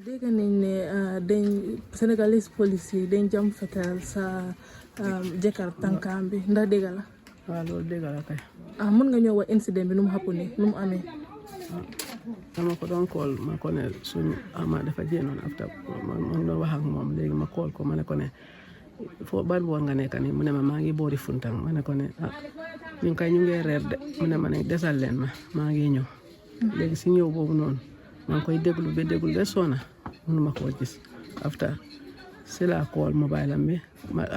dégg nañ ne dañ Senegalese police yi dañ jam fetal sa jëkkër tànkaam bi ndax dégg la. waaw loolu dégg la kay. mën nga ñëw wax incident bi nu mu xappuni nu mu amee. dama ko doon kool ma ko ne suñu ama dafa jéenoon after ma doon wax ak moom léegi ma kool ko ma ne ko ne foo ban boor nga nekk nii mu ne ma maa ngi boori Funtang ma ne ko ne ñu ngi reer de mu ne ma ne desal leen maa ngi ñëw léegi si ñëw boobu noonu maa ngi koy déglu ba soona mënuma koo gis after si la kool mobile am bi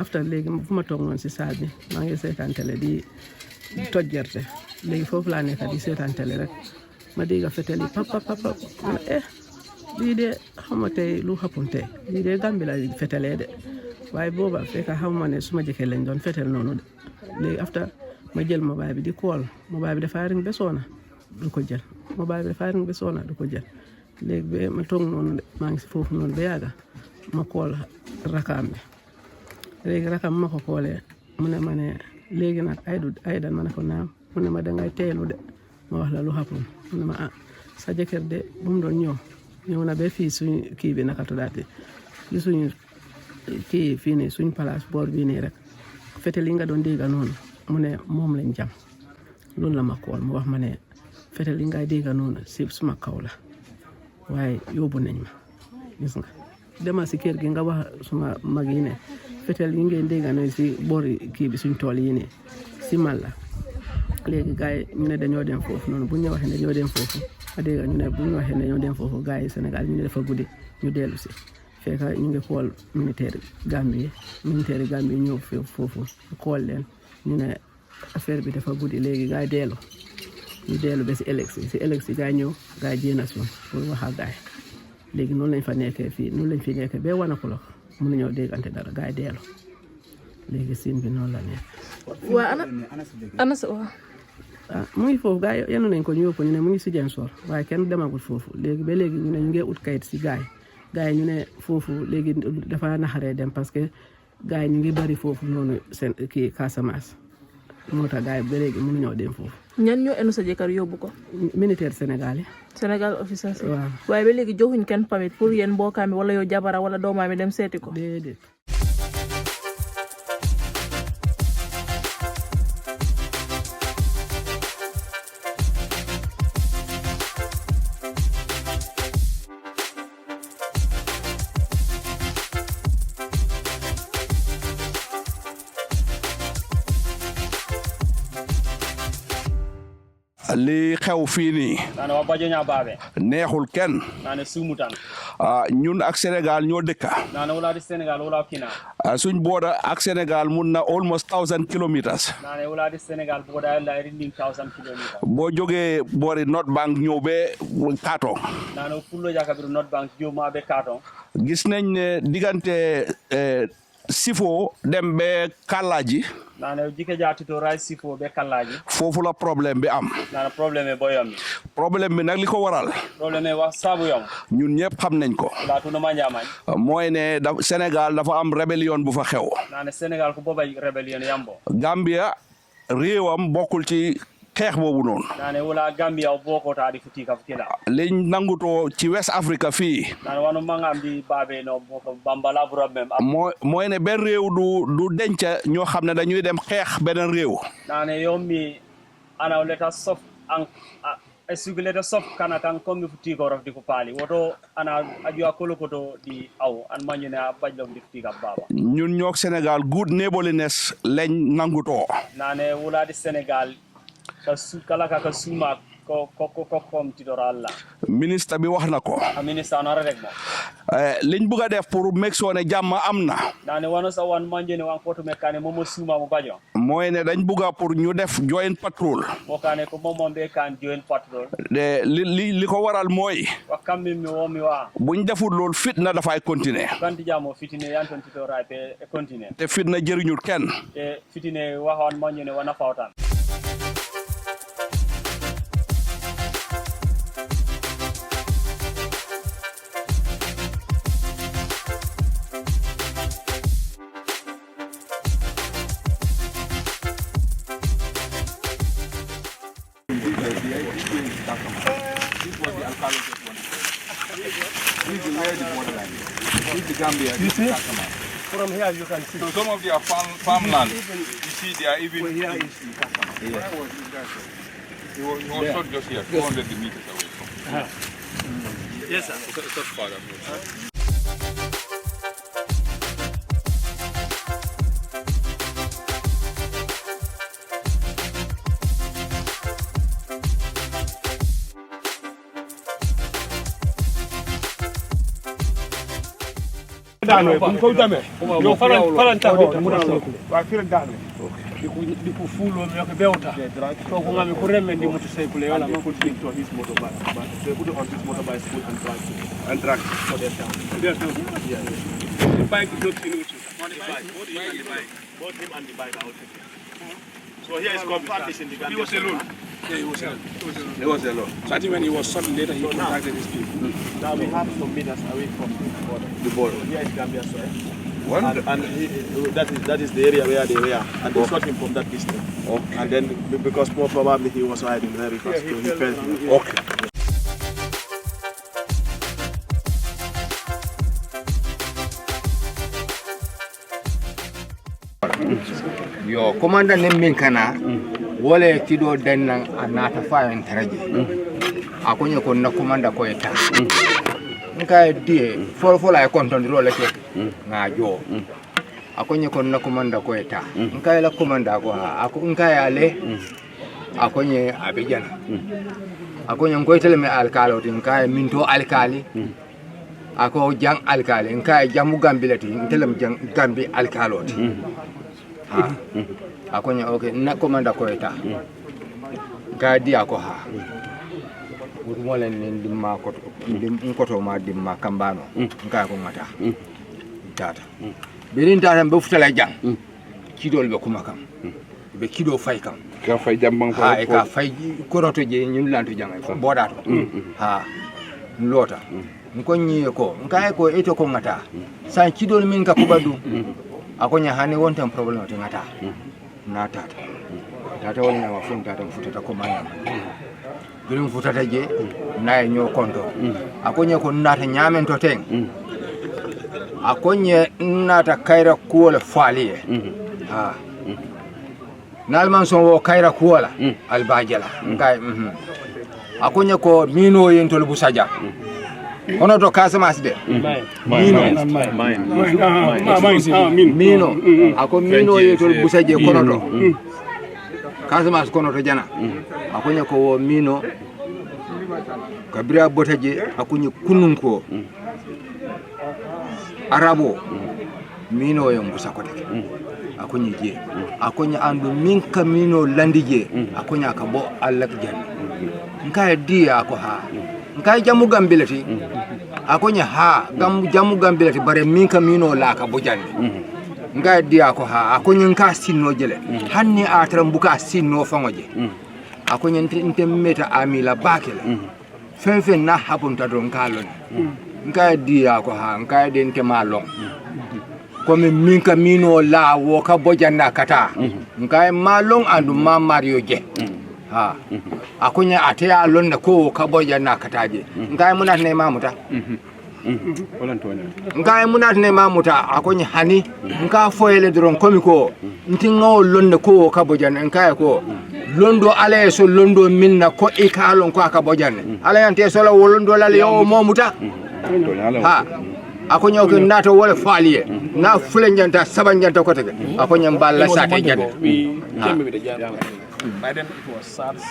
after léegi fu ma toog noonu si saal bi maa ngi seetaan télé di toj gerte léegi foofu laa nekk di seetaan télé rek ma dégg fetel yi pap lii de xam nga tey lu xappun tey lii de Gàmbi la fetelee de waaye booba fekk xam ma ne suma jëkkër lañ doon fetel noonu de léegi after ma jël mobile bi di kool mobile bi dafa ring ba soona du ko jël mobile bi dafa ring ba soona du ko jël léegi ba ma toog noonu de maa ngi si foofu noonu ba yàgga ma kool rakaam bi léegi rakaam ma ko koolee mu ne ma ne léegi nag aydan ma ne ko naam mu ne ma dangay teelu de ma wax la lu xappun mu ne ma sa jëkkër de bu mu doon ñëw na ba fii suñu kii bi naka tuddaati ci suñu kii fii nii suñ place boor bii nii rek fetel yi nga doon dégg noonu mu ne moom lañ jam loolu la ma kool mu wax ma ne fetel yi ngay dégg noonu si suma kaw la waaye yóbbu nañ ma gis nga dema si kër gi nga wax suma mag yi ne fetel yi ngeen dégg noonu si boori kii bi suñ tool yi nii si mal la léegi gars yi ñu ne dañoo dem foofu noonu bu ñu waxee dañoo dem foofu a dégg ñu ne bu ñu waxee dañoo dem foofu gars yi Sénégal ñu ne dafa guddi ñu dellu si fekk ñu ngi xool militaire Gambie ñëw foofu xool leen ñu ne affaire bi dafa guddi léegi gars yi ñu dellu ba si élection gars yi ñëw gars yi jéem a suun pour wax ak gars yi léegi noonu lañ fa nekkee fii noonu lañ fi nekkee ba wan a ko la mun nañoo déggante dara gars yi dellu léegi siin bi noonu la nekk. waa ana sa waa. mu ngi foofu gars yi yenu nañ ko ñu yóbbu ñu ne mu ngi si Ziguinchor waaye kenn demagul foofu léegi ba léegi ñu ne ñu ngi ut kayit si gars yi ñu ne foofu léegi dafa naxaree dem parce que gars yi ñu ngi bari foofu noonu seen kii Casamance moo tax gars yi ba léegi mënuñoo dem foofu. ñan ñoo enu sa jëkkër yóbbu ko. militaire Sénégal yi. Sénégal officier. waaw waaye ba léegi joxuñ kenn pamit pour yéen mbokkaam mi wala yow jabara wala doomaam mi dem seeti ko. déedéet. li xew fii nii neexul kenn ñun ak Sénégal ñoo dëkka suñ booda ak Sénégal mun na almost 1000 kilometers boo jógee boori North Bank ñëw ba Kartong gis nañ ne diggante Sifo dem be Kalaji foofu la problème bi am problème bi nag li ko waral ñun ñëpp xam nañ ko mooy ne Sénégal dafa am rébellion bu fa xew Gambia réewam bokkul ci xeex boobu noonu liñ nangutoo ci West Africa fii mooy ne benn réew du denca ñoo xam ne dañuy dem xeex beneen réew esuguleta sof kana kan kombi futi ko rafdi ko pali woto ana ajua kolokoto di aw an mañune a bajlom di futi ka baba ñun ñok Sénégal good neighborliness lañ nangutoo nane wuladi Sénégal ka su kala ka suma ko kom ti dora Allah ministre bi wax na ko ministre na rek mo liñ bëgg def pour make sure ne jàmm am na nane wano sa wan manjene wan photo mekane momo suma mo bajo mooy ne dañ bëgg pour ñu def joint patrol bokane ko momo be kan joint patrol de li ko waral mooy wa kammi mi wo mi wa buñ deful lool fitna dafay continuer kanti jamo fitine yanton ti dora be continuer te fitna jëriñul kenn te fitine waxon manjene wana fawtan where the borderline is. This is the Gambia. You see? From here you can see. So some of their farmland, you see they are even... Here is the customer. Where was this guy from? He was shot just here, 400 meters away from. Yes, sir. It's not far away. Dano ko dame yo faranta ho wa fira dano di ko fulo me ko bewta to ko ngami ko remme ndi motorcycle wala man ko tin to his motorbike but they put on this motorbike school and track for their town yeah the bike is not in with you on the bike both him and the bike are out so here is competition the Gambia. He was alone. Yeah, he was alone. He was alone. So I think when he was shot later, he contacted his people. Now we have some meters away from the border. So here is Gambia soil. And that is the area where they were, and they shot him from that distance. Okay. And then because more probably he was hiding very fast, so he fell. Okay. Yo commander min kana wole tido dennan anata fayen taraje akonye ko na commander ko eta nka die fola e control le ke nga jo akonye ko na commander ko eta nka la commander ko ako nka yale akonye abijana akonye ko tele me alkalo tin nka minto alkali ako jang alkali nka jamu gambilati telem jang gambi alkaloti akonya okay na komanda ko eta gadi ako ha molen ni dimma ko to ma dimma kambano nka ko ngata tata birin tata be futala jang kidol be kuma kam be kido fay kam Ka fay jambang ko. ha e ka fay koroto je nyun lanto jang bodato ha lota ko nyi ko nka ko eto ko ngata san kidol min ka kubadu akonya hani wonten problem to ngata na tata wonna wa fun tata futata ko manya birin futata je na nyo konto akonya ko nata nyamen to ten akonya nata kaira kuola faliye ha nalman son wo kaira kuola albajala ngai akonya ko mino yentol busaja kono to Casamance de mino ako mino yetol busaje kono to Casamance kono to jana akonya ko wo mino kabira botaje akonya kunun ko arabo mino yo mbusa ko teke akonya je akonya andu minka mino landije akonya ka bo Allah janna nka dia ko ha nka jamu gambilati akonya ha jamu gambilati bare minka mino la ka bojande nka dia ko ha akonya nka sinno jele hanni atram buka sinno fangoje akonya nte meta amila bakela fen na habunta don kalon nka dia ko ha nka den te malon comme minka mino la wo ka bojanda kata nka malon andu ma mario je ha akonya ataya londa ko ka bojanda kataje nka munat ne mamuta nka munat ne mamuta akonya hani nka foyele dron komi ko ntingo londa ko ka bojanda nka ko londo ale so londo minna ko e kalon ko ka bojanda ala yante so la londo la yo momuta ha akonya ko nato wala faliye na fulenjanta sabanjanta ko tege akonya mballa sate jande By then it was SARS,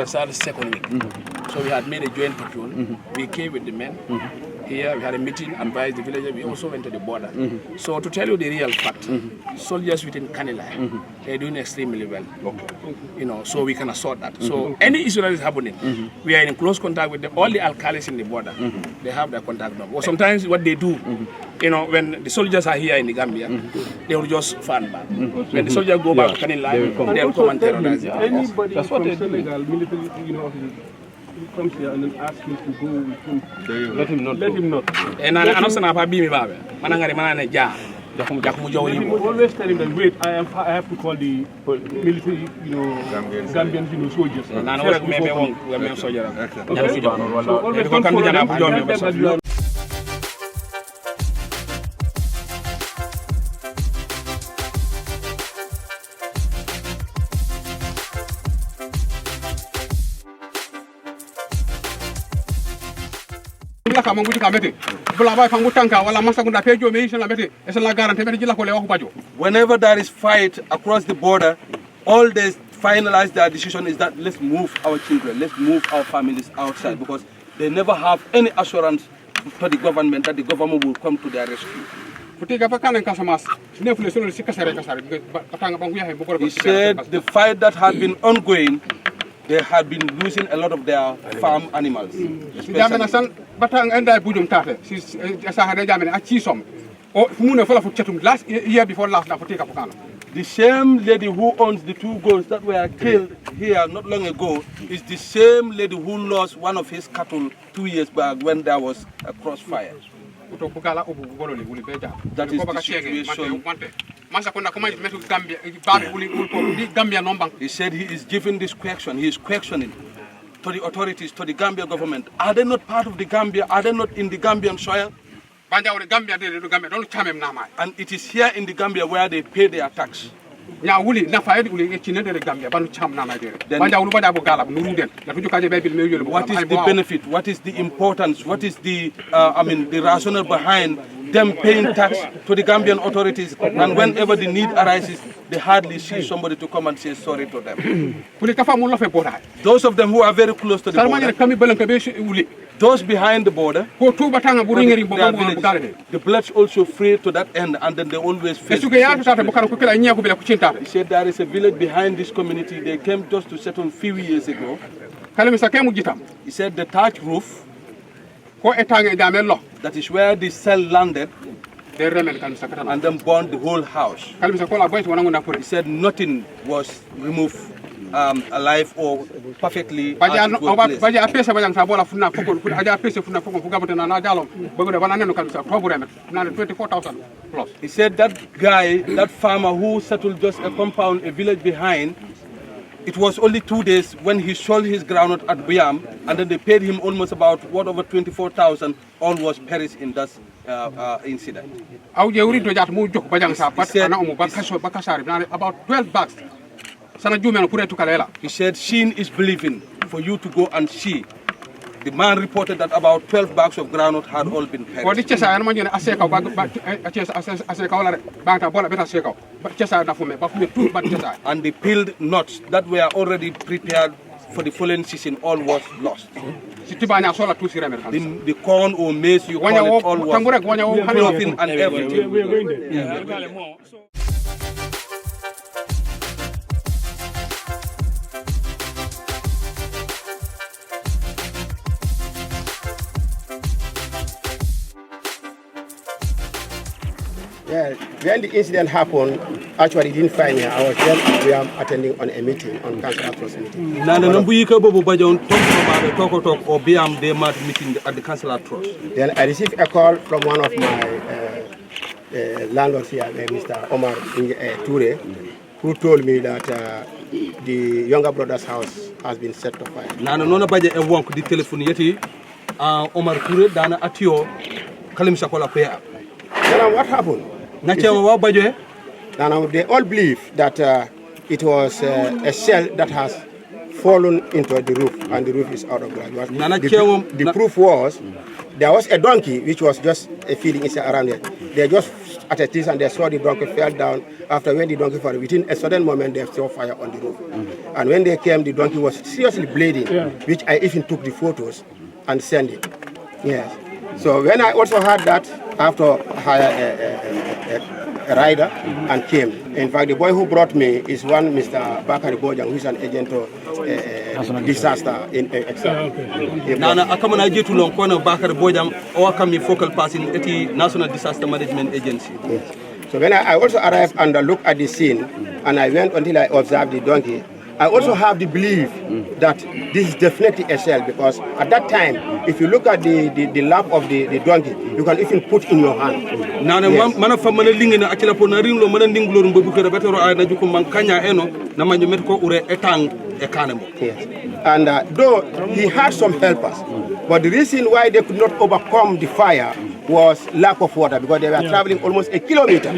SARS second week. So we had made a joint patrol. We came with the men. Here we had a meeting, advised the villagers. We also went to the border. So to tell you the real fact, soldiers within Kanila, they're doing extremely well. You know, so we can assort that. So any issue that is happening, we are in close contact with them. All the alcalis in the border, they have their contact number. Or sometimes what they do, you know, when the soldiers are here in the Gambia, they will just fan back. When the soldiers go back to Kanila, they'll come and terrorize. Anybody that's what from Senegal military, you know, comes here and then asks him to go with him. Let him not. Let him not. And I know sana pa bimi babe. Manangari manane ja. Always tell him that wait, I have to call the military, you know, Gambian, you know, soldiers. Na no maybe won soldier. So always don't follow them. la ka mangu ka mete bula bay fangu tanka wala masa gunda pejo me isla mete esla garante mete jila ko le wax bajo. Whenever there is fight across the border, all they finalize their decision is that let's move our children, let's move our families outside, because they never have any assurance to the government that the government will come to their rescue. He said the fight that had been ongoing, they had been losing a lot of their farm animals. Last year before last, the same lady who owns the 2 goats that were killed here not long ago is the same lady who lost one of his cattle 2 years back when there was a crossfire. That is the situation. He said he is giving this question, he is questioning to the authorities, to the Gambia government. Are they not part of the Gambia? Are they not in the Gambian soil? And it is here in the Gambia where they pay their tax. Then what is the benefit? What is the importance? What is the the rationale behind them paying tax to the Gambian authorities, and whenever the need arises, they hardly see somebody to come and say sorry to them? Those of them who are very close to the border, those behind the border, the bloods also free to that end, and then they always face. He said there is a village behind this community. They came just to settle a few years ago. He said the thatch roof, that is where the cell landed, and then burned the whole house. He said nothing was removed alive or perfectly as it was placed. He said that guy, that farmer who settled just a compound, a village behind, it was only 2 days when he sold his groundnut at Biam, and then they paid him almost about over 24,000. All was perished in that incident. About 12 bags. He said, seeing is believing, for you to go and see. The man reported that about 12 bags of groundnut had all been perished. And the peeled nuts that were already prepared for the following season, all was lost. The corn or maize, you call it, all was clothing and everything. Yeah, when the incident happened, actually didn't find me. I was there. We are attending on a meeting, on council trust meeting. Then I received a call from one of my landlords here, Mr. Omar Toure, who told me that the younger brother's house has been set to fire. Then what happened? They all believe that it was a shell that has fallen into the roof, and the roof is out of ground. The proof was there was a donkey which was just feeding itself around there. They just at a distance and they saw the donkey fell down. After when the donkey fell, within a sudden moment they saw fire on the roof. And when they came, the donkey was seriously bleeding, which I even took the photos and sent it. Yes. So when I also heard that, after hired a rider and came. In fact, the boy who brought me is one Mr. Bakari Bojang, who is an agent of disaster in Nana akamana jetu long kono Bakari Bojang o kami focal person at the National Disaster Management Agency. Yes. So when I also arrived and looked at the scene, and I went until I observed the donkey, I also have the belief that this is definitely a shell, because at that time, if you look at the lap of the donkey, you can even put in your hand. Yes. Yes. And though he had some helpers, but the reason why they could not overcome the fire was lack of water because they were traveling almost a kilometer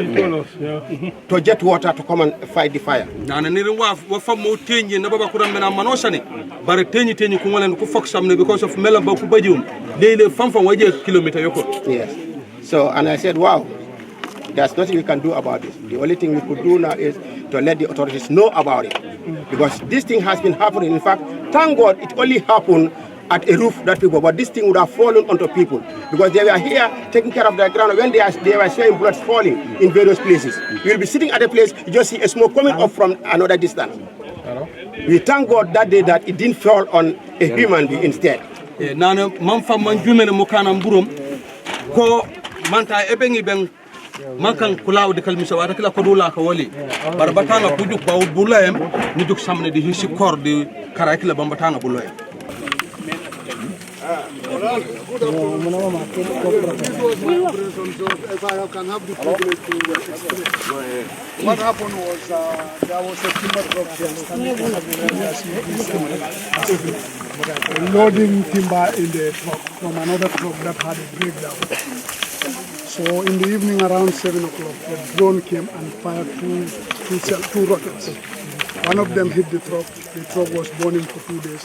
to get water to come and fight the fire. Nana ni wa fa mo tenyi na baba kuram mena manosani bare tenyi ku ngolen ku fok samne because of mela ba ku bajum leele fam waje kilometer yoko. Yes. So and I said, wow, there's nothing we can do about this. The only thing we could do now is to let the authorities know about it because this thing has been happening. In fact, thank God it only happened at a roof that people, but this thing would have fallen onto people because they were here taking care of their ground. When they were seeing blood falling in various places, you will be sitting at a place, you just see a smoke coming up from another distance. We thank God that day that it didn't fall on a human being instead. Nana manfa manjumene mukana mburum ko manta ebengi ben mankan kulaw de kalmisa wata kila ko dula ka wali barbatanga bujuk baw bulayem ni duk samne di hisi kor di karakila bambatanga bulayem. What happened was there was a timber truck loading timber in the truck from another truck that had a breakdown. So in the evening around 7 o'clock, the drone came and fired two rockets. One of them hit the truck. The truck was burning for 2 days.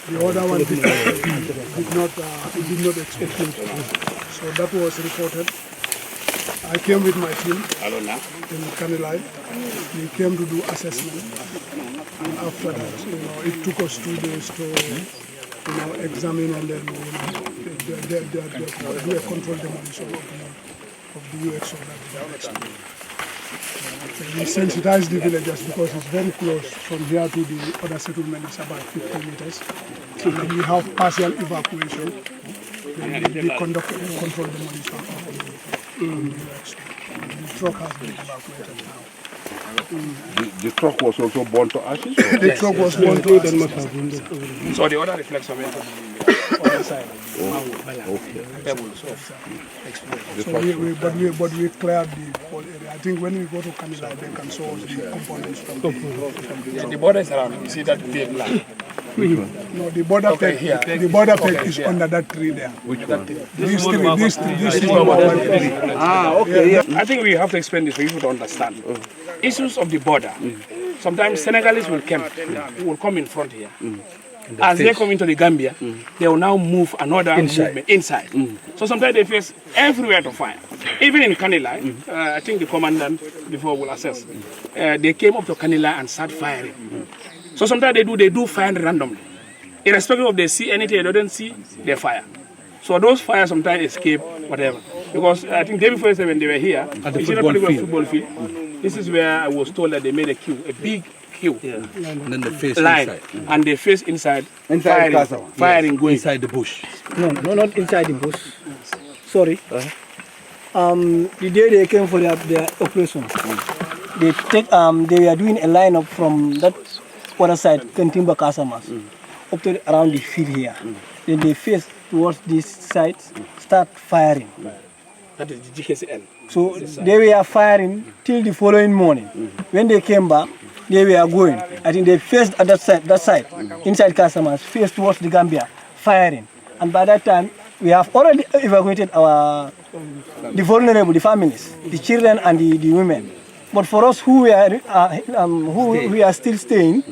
The other one did not explode. So that was reported. I came with my team in Kanilai. We came to do assessment. And after that, it took us 2 days to examine and then do a control demolition of the UXO that exploded. We sensitized the villagers because it's very close from here to the other settlement. It's about 50 meters. And then we have partial evacuation. Then we conduct control demolition of the UXO. The truck has been evacuated now. The truck was also burned to ashes? The truck was burned to ashes. So the other reflection went on the other side. Pebbles of explosion. So but we cleared the whole area. I think when we go to Canada, they can show us the components from the border is around. You see that big line? No, the border peg is under that tree there. Which one? This is the border tree. Okay. Yeah. I think we have to explain this for you to understand. Issues of the border. Sometimes Senegalese will come in front here. As they come into the Gambia, they will now move another movement inside. So sometimes they face everywhere to fire. Even in Kanilai, I think the commandant before will assess. They came up to Kanilai and start firing. So sometimes they do fire randomly. Irrespective of they see anything they don't see, they fire. So those fires sometimes escape, whatever. Because I think day before when they were here, at the football field, this is where I was told that they made a queue, a big queue. Yeah. And then they face line, inside. And they face inside firing going. Inside the bush. No, not inside the bush. Sorry. The day they came for their operation, they were doing a lineup from that other side, Kentimba Kasamas, up to around the field here. Then they face towards this side, start firing. That is the GKCL. So they were firing till the following morning. When they came back, they were going. I think they faced at that side, inside Kasamas, faced towards the Gambia, firing. And by that time, we have already evacuated the vulnerable, the families, the children and the women. But for us who we are still staying,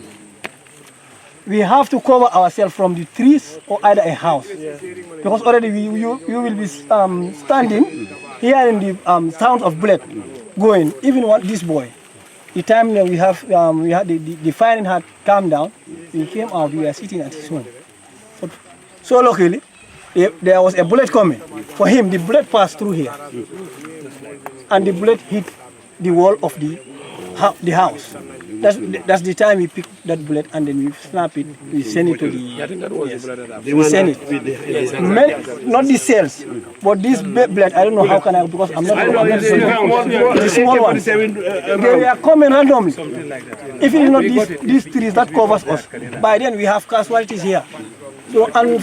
we have to cover ourselves from the trees or either a house. Because already you will be standing, hearing the sound of bullet going. Even this boy, the time that we had the firing had calmed down, we came out, we were sitting at his home. So luckily, there was a bullet coming. For him, the bullet passed through here. And the bullet hit the wall of the house. That's the time we picked that bullet and then we snap it, we send it to the... I think that was the bullet. We send it. Not the cells, but this bullet, I don't know how can I, because I'm not... The small one. They are coming randomly. If it is not these trees that covers us, by then we have casualties here. So, and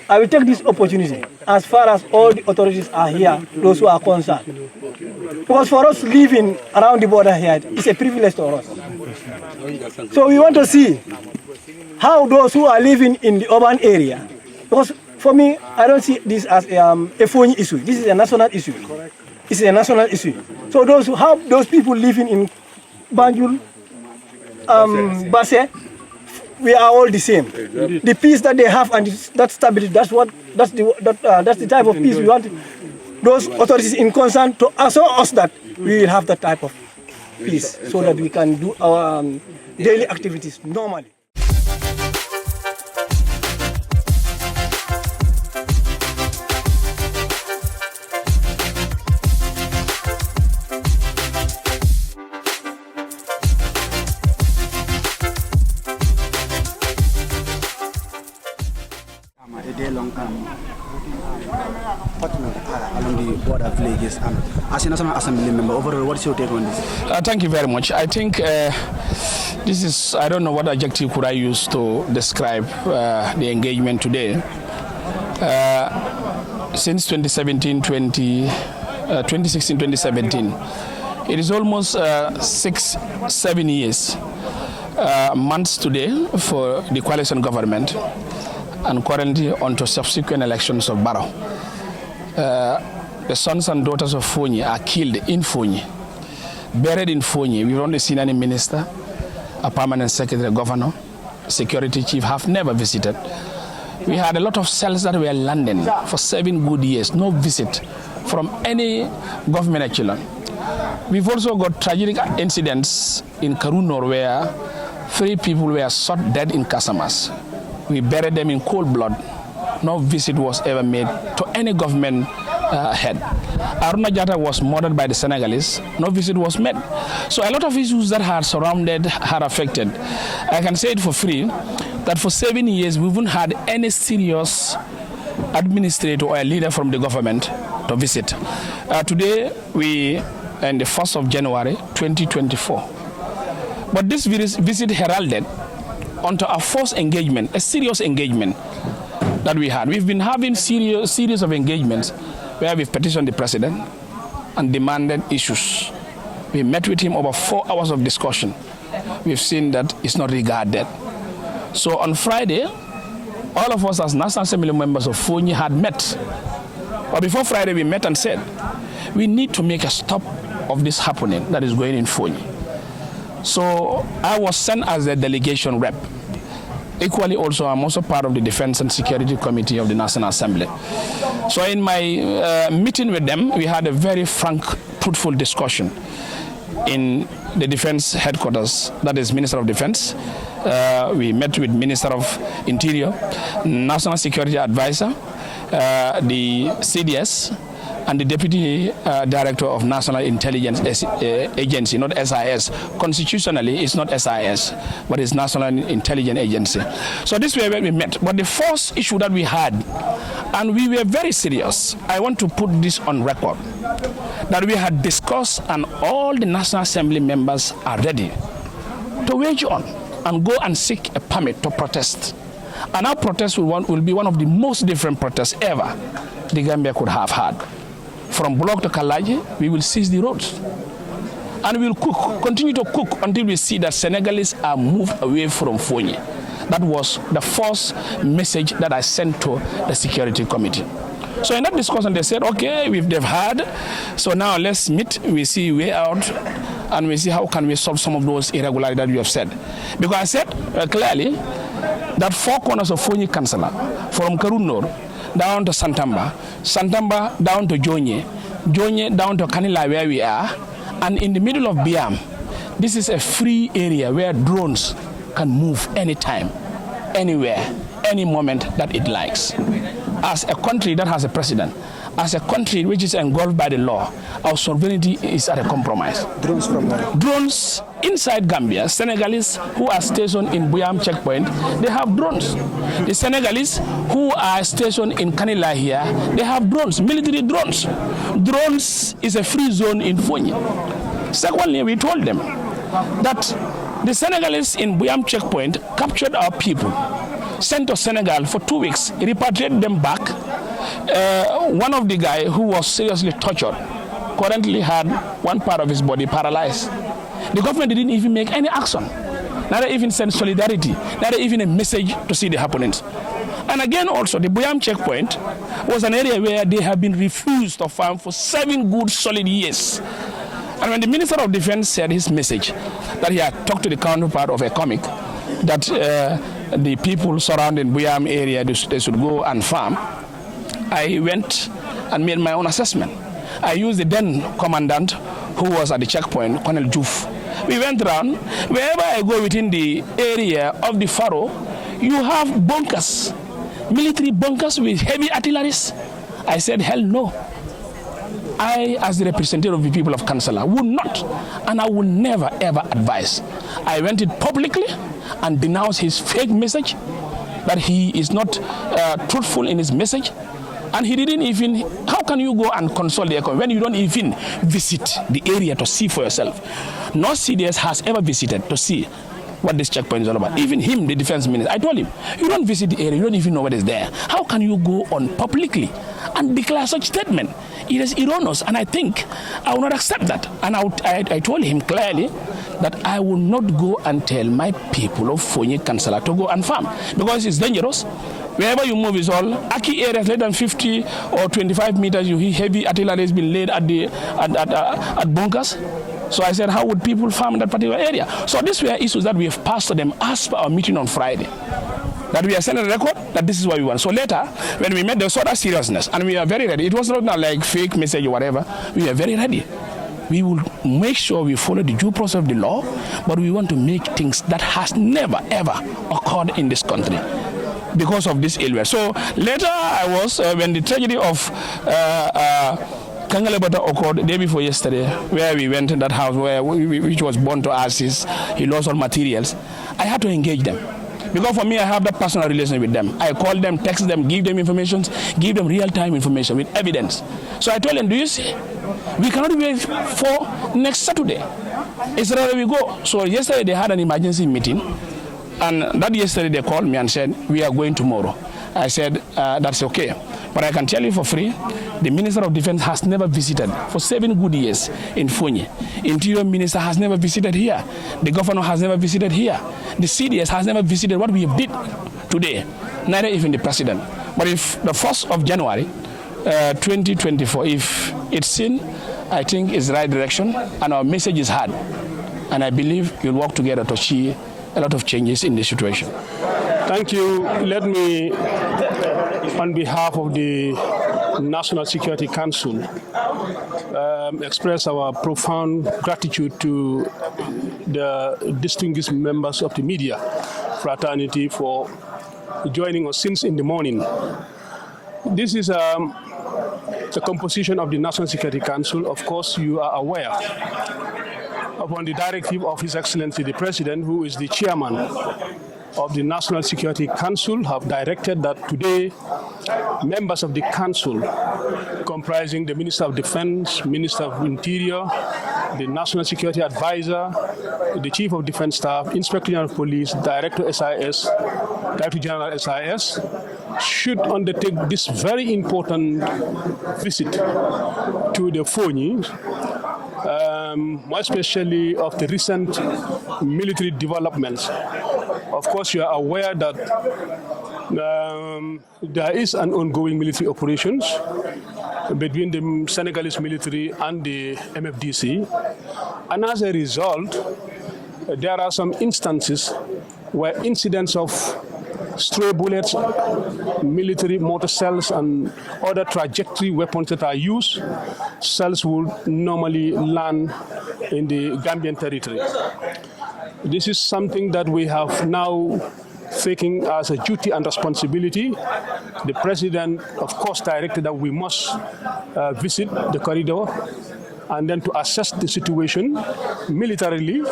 I will take this opportunity, as far as all the authorities are here, those who are concerned. Because for us living around the border here, it's a privilege to us. So we want to see how those who are living in the urban area, because for me, I don't see this as a phony issue. This is a national issue. Correct. It's a national issue. So those people living in Banjul, Basse, we are all the same. The peace that they have and that stability, that's the type of peace we want. Those authorities in concern to assure us that we will have that type of peace so that we can do our daily activities normally. Along the border villages. As a National Assembly member, overall, what is your take on this? Thank you very much. I think this is, I don't know what adjective could I use to describe the engagement today. Since 2016-2017, it is almost 6-7 years, months today for the coalition government, and currently onto subsequent elections of Barrow. The sons and daughters of Fonyi are killed in Fonyi, buried in Fonyi. We've only seen any minister, a permanent secretary, governor, security chief have never visited. We had a lot of cells that were landing for 7 good years, no visit from any government echelon. We've also got tragic incidents in Karunor where 3 people were shot dead in Casamas. We buried them in cold blood. No visit was ever made to any government head. Aruna Jatta was murdered by the Senegalese. No visit was made. So a lot of issues that had surrounded, had affected. I can say it for free, that for 7 years we haven't had any serious administrator or a leader from the government to visit. Today we are in the 1st of January 2024. But this visit heralded onto our first engagement, a serious engagement that we had. We've been having series of engagements where we've petitioned the president and demanded issues. We met with him over 4 hours of discussion. We've seen that it's not regarded. So on Friday, all of us as National Assembly members of Fonyi had met. But before Friday, we met and said, we need to make a stop of this happening that is going in Fonyi. So I was sent as a delegation rep. Equally also, I'm also part of the Defense and Security Committee of the National Assembly. So in my meeting with them, we had a very frank, truthful discussion in the Defense headquarters, that is Minister of Defense. We met with Minister of Interior, National Security Advisor, the CDS, and the Deputy Director of National Intelligence Agency, not SIS. Constitutionally, it's not SIS, but it's National Intelligence Agency. So this way we met. But the first issue that we had, and we were very serious, I want to put this on record, that we had discussed and all the National Assembly members are ready to wage on and go and seek a permit to protest. And our protest will be one of the most different protests ever the Gambia could have had. From Block to Kalaji, we will seize the roads. And we will continue to cook until we see that Senegalese are moved away from Fonyi. That was the first message that I sent to the Security Committee. So in that discussion, they said, okay, they've had, so now let's meet, we see way out, and we see how can we solve some of those irregularities that you have said. Because I said clearly that 4 corners of Fonyi Councillor, from Karunor, down to Santamba, Santamba down to Jonye, Jonye down to Kanila where we are, and in the middle of Biam, this is a free area where drones can move anytime, anywhere, any moment that it likes. As a country that has a president, as a country which is engulfed by the law, our sovereignty is at a compromise. Drones from where? Drones inside Gambia. Senegalese who are stationed in Buyam checkpoint, they have drones. The Senegalese who are stationed in Kanila here, they have drones, military drones. Drones is a free zone in Fonyi. Secondly, we told them that the Senegalese in Buyam checkpoint captured our people, sent to Senegal for 2 weeks, repatriated them back. One of the guys who was seriously tortured currently had one part of his body paralyzed. The government didn't even make any action, neither even send solidarity, neither even a message to see the happenings. I And again, also, the Buyam checkpoint was an area where they have been refused to farm for 7 good solid years. And when the Minister of Defense said his message, that he had talked to the counterpart of a comic, that the people surrounding Buyam area, they should go and farm, I went and made my own assessment. I used the then commandant who was at the checkpoint, Colonel Juf. We went around. Wherever I go within the area of the furrow, you have bunkers, military bunkers with heavy artilleries. I said, hell no. I, as the representative of the people of Kansala, would not, and I would never, ever advise. I went it publicly and denounced his fake message, that he is not truthful in his message. And he didn't even, how can you go and consult the economy when you don't even visit the area to see for yourself? No CDS has ever visited to see what this checkpoint is all about. Even him, the defense minister, I told him, you don't visit the area, you don't even know what is there. How can you go on publicly and declare such statement? It is erroneous, and I think I will not accept that. And I told him clearly that I will not go and tell my people of Fonyi Kansala to go and farm, because it's dangerous. Wherever you move is all Aki areas less than 50 or 25 meters. You hear heavy artillery has been laid at bunkers. So I said, how would people farm in that particular area? So these were issues that we have passed to them as per our meeting on Friday. That we are sending a record that this is what we want. So later, when we met, there was sort of seriousness, and we are very ready. It was not like fake message or whatever. We are very ready. We will make sure we follow the due process of the law, but we want to make things that has never ever occurred in this country because of this illness. So later I was, when the tragedy of Kangalebata occurred the day before yesterday, where we went in that house which was burned to ashes, he lost all materials, I had to engage them. Because for me, I have that personal relation with them. I call them, text them, give them information, give them real-time information with evidence. So I told them, do you see? We cannot wait for next Saturday. It's rather we go. So yesterday they had an emergency meeting, and that yesterday they called me and said, we are going tomorrow. I said, that's okay. But I can tell you for free, the Minister of Defense has never visited for 7 good years in Fonyi. Interior Minister has never visited here. The Governor has never visited here. The CDS has never visited what we did today, neither even the President. But if the 1st of January, 2024, if it's seen, I think it's the right direction, and our message is hard. And I believe we'll work together to see a lot of changes in this situation. Thank you. Let me, on behalf of the National Security Council, express our profound gratitude to the distinguished members of the media fraternity for joining us since in the morning. This is the composition of the National Security Council. Of course, you are aware, upon the directive of His Excellency the President, who is the chairman of the National Security Council, have directed that today members of the council, comprising the Minister of Defense, Minister of Interior, the National Security Advisor, the Chief of Defense Staff, Inspector General of Police, Director SIS, Director General SIS, should undertake this very important visit to the Fonyi, more especially of the recent military developments. Of course, you are aware that there is an ongoing military operations between the Senegalese military and the MFDC, and as a result, there are some instances where incidents of stray bullets, military mortar shells, and other trajectory weapons that are used, cells would normally land in the Gambian territory. This is something that we have now taken as a duty and responsibility. The President, of course, directed that we must visit the corridor and then to assess the situation militarily,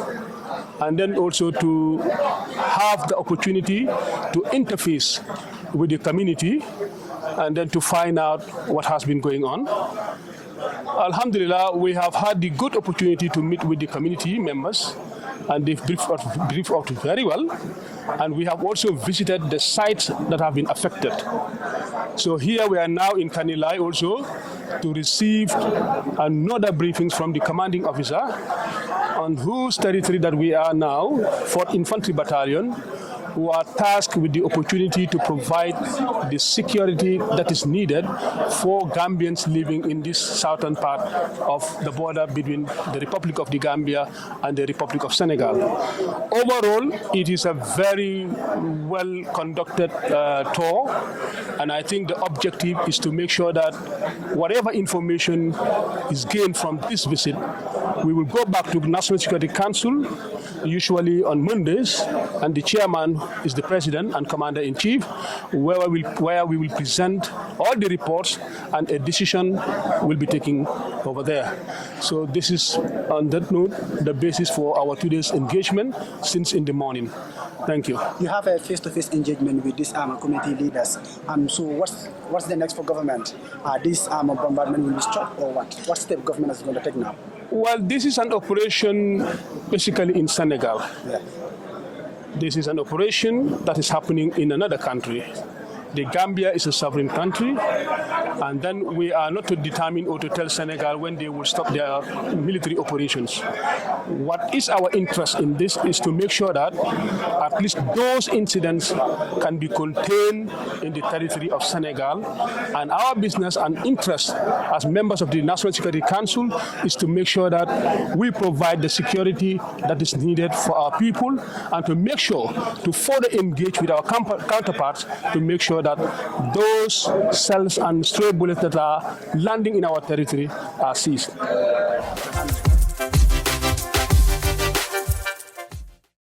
and then also to have the opportunity to interface with the community and then to find out what has been going on. Alhamdulillah, we have had the good opportunity to meet with the community members, and they've briefed out very well. And we have also visited the sites that have been affected. So here we are now in Kanilai also to receive another briefings from the commanding officer on whose territory that we are now, 4th Infantry Battalion, who are tasked with the opportunity to provide the security that is needed for Gambians living in this southern part of the border between the Republic of the Gambia and the Republic of Senegal. Overall, it is a very well conducted tour, and I think the objective is to make sure that whatever information is gained from this visit, we will go back to the National Security Council, usually on Mondays, and the chairman is the president and commander-in-chief, where we will present all the reports and a decision will be taken over there. So this is, on that note, the basis for our today's engagement since in the morning. Thank you. You have a face-to-face engagement with these community leaders. So what's the next for government? This bombardment will be stopped, or what? What step government is going to take now? Well, this is an operation basically in Senegal. Yeah. This is an operation that is happening in another country. The Gambia is a sovereign country, and then we are not to determine or to tell Senegal when they will stop their military operations. What is our interest in this is to make sure that at least those incidents can be contained in the territory of Senegal, and our business and interest as members of the National Security Council is to make sure that we provide the security that is needed for our people, and to make sure to further engage with our counterparts to make sure that those cells and stray bullets that are landing in our territory are seized.